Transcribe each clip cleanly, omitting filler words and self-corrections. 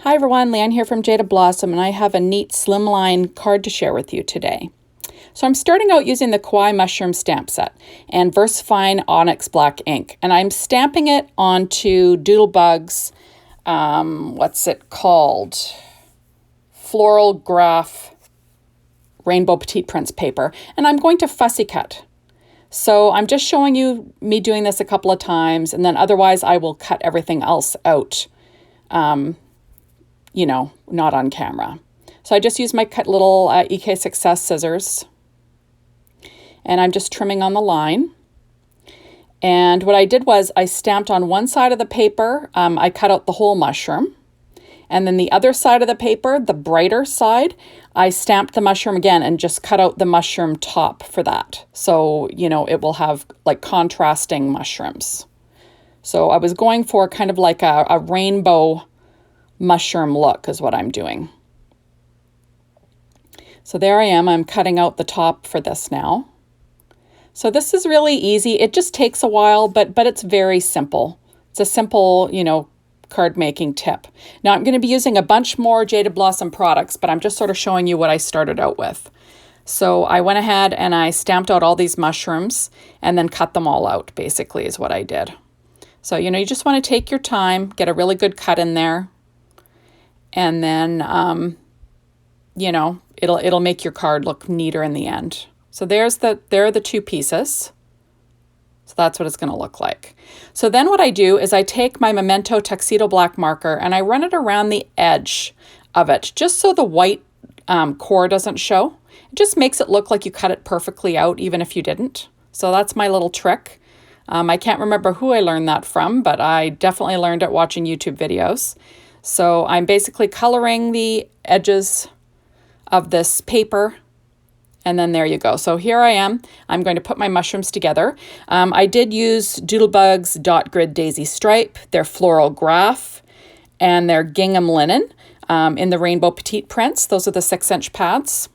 Hi everyone, Leanne here from Jaded Blossom, and I have a neat Slimline card to share with you today. So I'm starting out using the Kawaii Mushrooms stamp set and VersaFine Onyx Black ink, and I'm stamping it onto Doodlebug's, what's it called? Floral Graph Rainbow Petite Prints paper, and I'm going to fussy cut. So I'm just showing you me doing this a couple of times, and then otherwise I will cut everything else out. Not on camera. So I just use my little EK Success scissors, and I'm just trimming on the line. And what I did was I stamped on one side of the paper, I cut out the whole mushroom, and then the other side of the paper, the brighter side, I stamped the mushroom again and just cut out the mushroom top for that. So, it will have like contrasting mushrooms. So I was going for kind of like a rainbow mushroom look is what I'm doing. So there I am, I'm cutting out the top for this now. So this is really easy. It just takes a while, but it's very simple. It's a simple, card making tip. Now I'm going to be using a bunch more Jaded Blossom products, but I'm just sort of showing you what I started out with. So I went ahead and I stamped out all these mushrooms and then cut them all out, basically is what I did. So, you just want to take your time, get a really good cut in there. And then, it'll make your card look neater in the end. So there are the two pieces. So that's what it's going to look like. So then what I do is I take my Memento Tuxedo Black marker and I run it around the edge of it, just so the white core doesn't show. It just makes it look like you cut it perfectly out, even if you didn't. So that's my little trick. I can't remember who I learned that from, but I definitely learned it watching YouTube videos. So I'm basically coloring the edges of this paper, and then there you go. So here I am. I'm going to put my mushrooms together. I did use Doodlebug's Dot Grid Daisy Stripe, their Floral Graph, and their Gingham Linen in the Rainbow Petite Prints. Those are the 6-inch pads.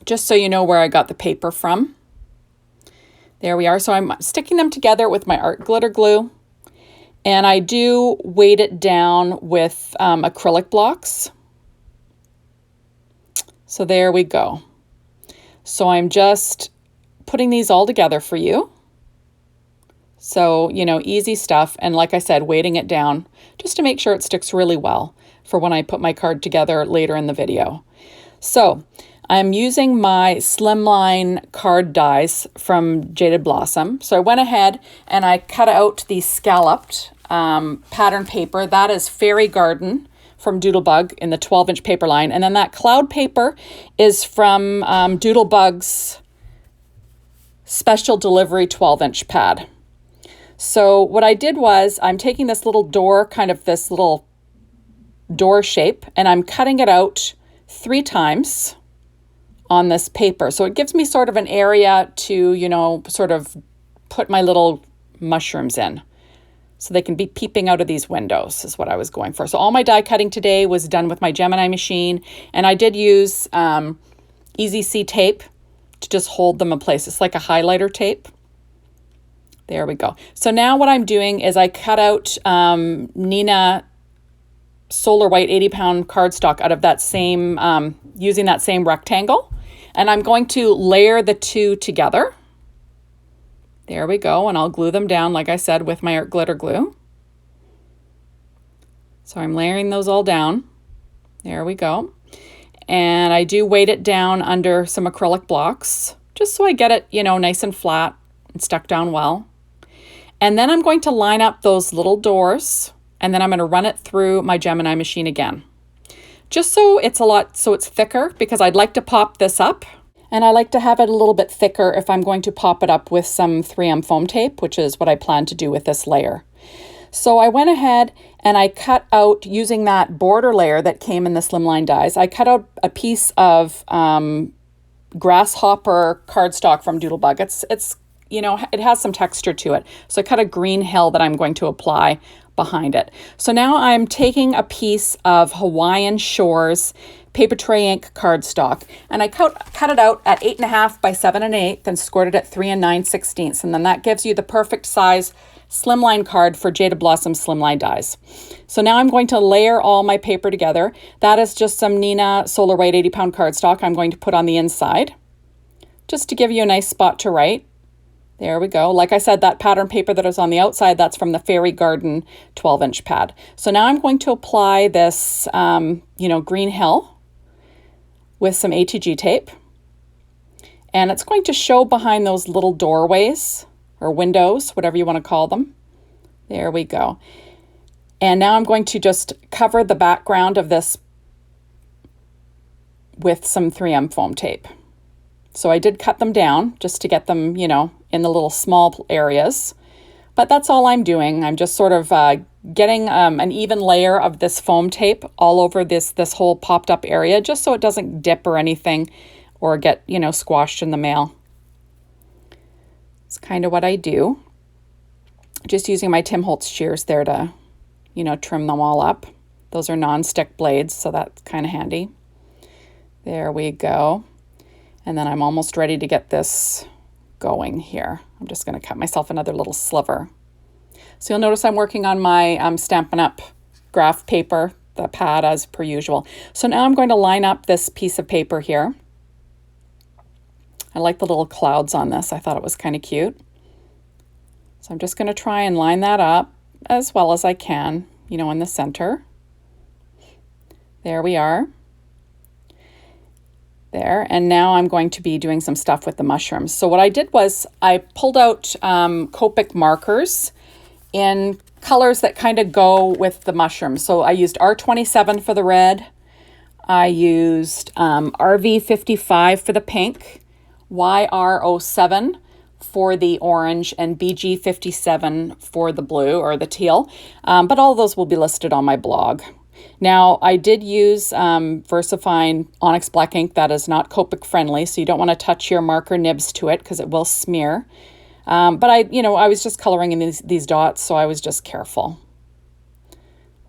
Just so you know where I got the paper from. There we are. So I'm sticking them together with my art glitter glue. And I do weight it down with acrylic blocks. So there we go. So I'm just putting these all together for you. So, easy stuff. And like I said, weighting it down just to make sure it sticks really well for when I put my card together later in the video. So I'm using my Slimline card dies from Jaded Blossom. So I went ahead and I cut out the scalloped pattern paper. That is Fairy Garden from Doodlebug in the 12-inch paper line. And then that cloud paper is from Doodlebug's Special Delivery 12-inch pad. So what I did was I'm taking this little door, kind of this little door shape, and I'm cutting it out 3 times on this paper. So it gives me sort of an area to, sort of put my little mushrooms in. So they can be peeping out of these windows is what I was going for. So all my die cutting today was done with my Gemini machine. And I did use Easy C tape to just hold them in place. It's like a highlighter tape. There we go. So now what I'm doing is I cut out Nina Solar White 80-pound cardstock out of that same, using that same rectangle. And I'm going to layer the two together. There we go, and I'll glue them down, like I said, with my art glitter glue. So I'm layering those all down. There we go. And I do weight it down under some acrylic blocks, just so I get it, nice and flat and stuck down well. And then I'm going to line up those little doors, and then I'm going to run it through my Gemini machine again. Just so it's thicker, because I'd like to pop this up. And I like to have it a little bit thicker if I'm going to pop it up with some 3M foam tape, which is what I plan to do with this layer. So I went ahead and I cut out, using that border layer that came in the Slimline dies, I cut out a piece of grasshopper cardstock from Doodlebug. It's it has some texture to it. So I cut a green hill that I'm going to apply behind it. So now I'm taking a piece of Hawaiian Shores paper tray ink cardstock. And I cut it out at 8.5 by 7 1/8 and scored it at 3 9/16. And then that gives you the perfect size slimline card for Jaded Blossom Slimline dies. So now I'm going to layer all my paper together. That is just some Nina Solar White 80-pound cardstock I'm going to put on the inside, just to give you a nice spot to write. There we go. Like I said, that pattern paper that is on the outside, that's from the Fairy Garden 12-inch pad. So now I'm going to apply this, Green Hill with some ATG tape. And it's going to show behind those little doorways or windows, whatever you want to call them. There we go. And now I'm going to just cover the background of this with some 3M foam tape. So I did cut them down just to get them, in the little small areas. But that's all I'm doing. I'm just sort of getting an even layer of this foam tape all over this whole popped up area, just so it doesn't dip or anything or get, squashed in the mail. It's kind of what I do. Just using my Tim Holtz shears there to, trim them all up. Those are non-stick blades, so that's kind of handy. There we go. And then I'm almost ready to get this going here. I'm just going to cut myself another little sliver. So you'll notice I'm working on my Stampin' Up! Graph paper, the pad as per usual. So now I'm going to line up this piece of paper here. I like the little clouds on this. I thought it was kind of cute. So I'm just going to try and line that up as well as I can, in the center. There we are. There, and now I'm going to be doing some stuff with the mushrooms. So what I did was I pulled out Copic markers in colors that kind of go with the mushrooms. So I used R27 for the red. I used RV55 for the pink, YR07 for the orange, and BG57 for the blue or the teal. But all of those will be listed on my blog. Now, I did use VersaFine Onyx Black ink that is not Copic friendly, so you don't want to touch your marker nibs to it because it will smear. But I was just coloring in these dots, so I was just careful.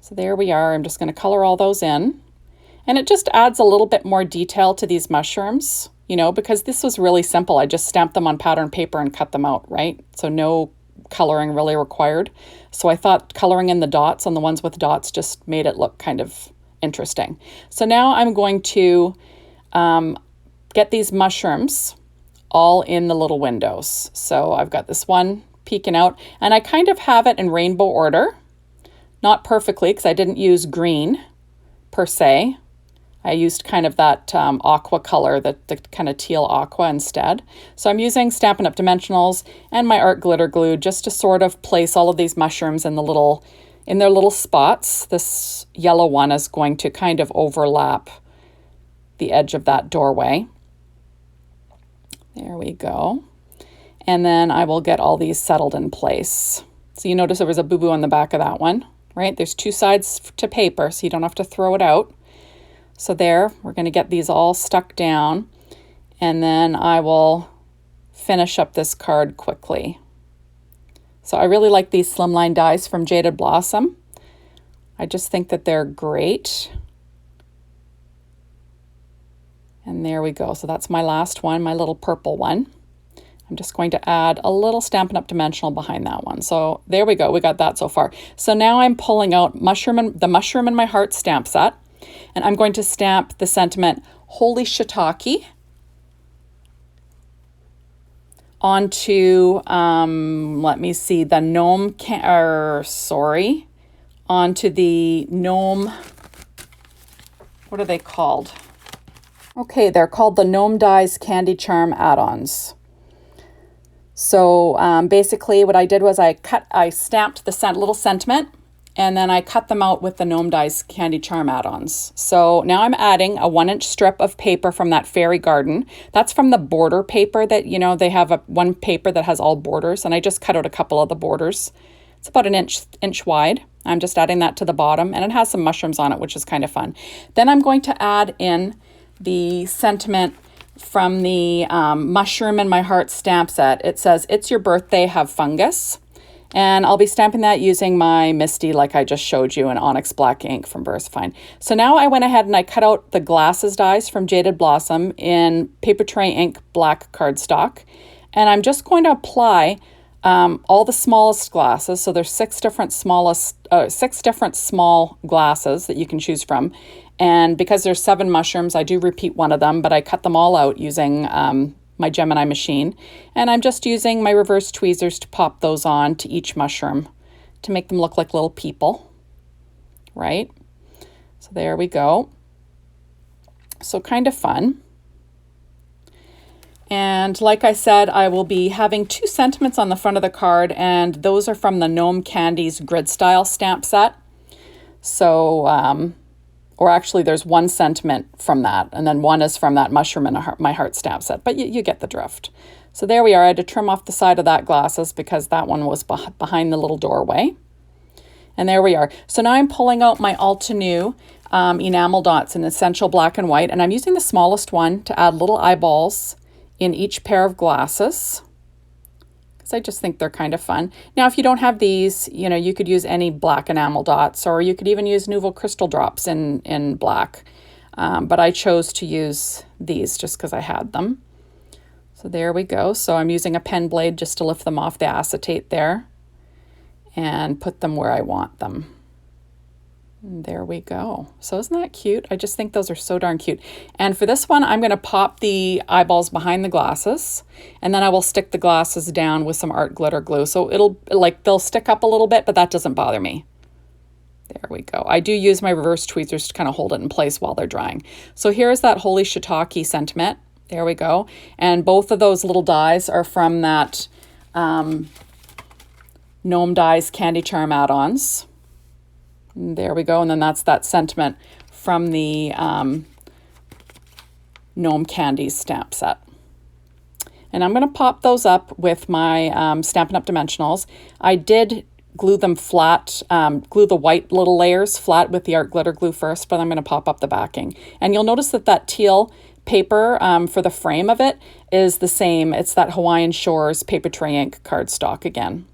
So there we are. I'm just going to color all those in. And it just adds a little bit more detail to these mushrooms, because this was really simple. I just stamped them on pattern paper and cut them out, right? So no coloring really required. So I thought coloring in the dots on the ones with dots just made it look kind of interesting. So now I'm going to get these mushrooms all in the little windows. So I've got this one peeking out, and I kind of have it in rainbow order. Not perfectly, because I didn't use green per se. I used kind of that aqua color, the kind of teal aqua instead. So I'm using Stampin' Up! Dimensionals and my art glitter glue just to sort of place all of these mushrooms in their little spots. This yellow one is going to kind of overlap the edge of that doorway. There we go. And then I will get all these settled in place. So you notice there was a boo-boo on the back of that one, right? There's two sides to paper, so you don't have to throw it out. So there, we're going to get these all stuck down, and then I will finish up this card quickly. So I really like these Slimline dies from Jaded Blossom. I just think that they're great. And there we go. So that's my last one, my little purple one. I'm just going to add a little Stampin' Up! Dimensional behind that one. So there we go. We got that so far. So now I'm pulling out the Mushroom in My Heart stamp set. And I'm going to stamp the sentiment Holy Shiitake onto, let me see, the onto the Gnome, what are they called? Okay, they're called the Gnome Dies Candy Charm add-ons. So basically what I did was I stamped the little sentiment, and then I cut them out with the Gnome Dies Candy Charm add-ons. So now I'm adding a 1-inch strip of paper from that Fairy Garden. That's from the border paper that, they have one paper that has all borders, and I just cut out a couple of the borders. It's about an inch wide. I'm just adding that to the bottom, and it has some mushrooms on it, which is kind of fun. Then I'm going to add in the sentiment from the Mushroom in My Heart stamp set. It says, "It's your birthday, have fungus." And I'll be stamping that using my Misty, like I just showed you, in Onyx Black ink from VersaFine. So now I went ahead and I cut out the glasses dies from Jaded Blossom in Paper Tray Ink black cardstock. And I'm just going to apply all the smallest glasses. So there's six different small glasses that you can choose from. And because there's 7 mushrooms, I do repeat one of them, but I cut them all out using my Gemini machine. And I'm just using my reverse tweezers to pop those on to each mushroom to make them look like little people, right? So there we go. So kind of fun. And like I said, I will be having 2 sentiments on the front of the card, and those are from the Gnome Candies grid style stamp set. So, or actually there's 1 sentiment from that, and then 1 is from that mushroom and my heart stamp set, but you get the drift. So there we are. I had to trim off the side of that glasses because that one was behind the little doorway. And there we are. So now I'm pulling out my Altenew enamel dots in Essential Black and White, and I'm using the smallest one to add little eyeballs in each pair of glasses, because I just think they're kind of fun. Now, if you don't have these, you know, you could use any black enamel dots, or you could even use Nouveau Crystal drops in black. But I chose to use these just because I had them. So there we go. So I'm using a pen blade just to lift them off the acetate there and put them where I want them. And there we go. So isn't that cute? I just think those are so darn cute. And for this one, I'm going to pop the eyeballs behind the glasses, and then I will stick the glasses down with some art glitter glue. So they'll stick up a little bit, but that doesn't bother me. There we go. I do use my reverse tweezers to kind of hold it in place while they're drying. So here's that Holy Shiitake sentiment. There we go. And both of those little dies are from that Gnome Dies Candy Charm add-ons. There we go. And then that's that sentiment from the Gnome Candies stamp set. And I'm going to pop those up with my Stampin' Up! Dimensionals. I did glue them flat, glue the white little layers flat with the art glitter glue first, but I'm going to pop up the backing. And you'll notice that that teal paper for the frame of it is the same. It's that Hawaiian Shores Paper Tray Ink cardstock again.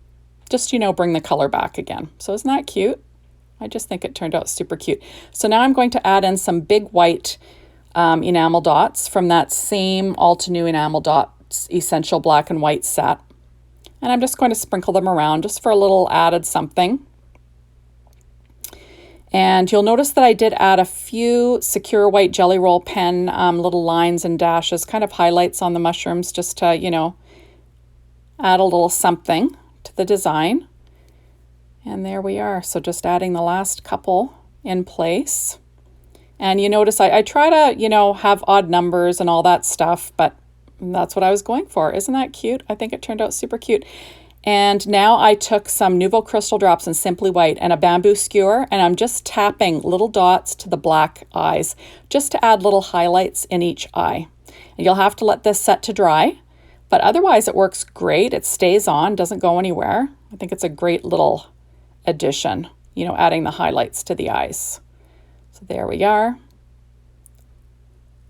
Just, you know, bring the color back again. So isn't that cute? I just think it turned out super cute. So now I'm going to add in some big white enamel dots from that same Altenew Enamel Dots Essential Black and White set. And I'm just going to sprinkle them around just for a little added something. And you'll notice that I did add a few Secure White Jelly Roll pen little lines and dashes, kind of highlights on the mushrooms, just to, you know, add a little something to the design. And there we are. So just adding the last couple in place. And you notice I try to, you know, have odd numbers and all that stuff, but that's what I was going for. Isn't that cute? I think it turned out super cute. And now I took some Nouveau Crystal drops in Simply White and a bamboo skewer, and I'm just tapping little dots to the black eyes just to add little highlights in each eye. And you'll have to let this set to dry, but otherwise it works great. It stays on, doesn't go anywhere. I think it's a great little addition, you know, adding the highlights to the eyes. So there we are.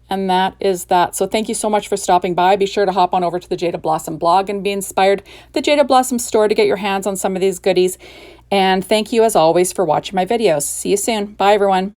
And that is that. So thank you so much for stopping by. Be sure to hop on over to the Jaded Blossom blog and be inspired the Jaded Blossom store to get your hands on some of these goodies. And thank you as always for watching my videos. See you soon. Bye everyone.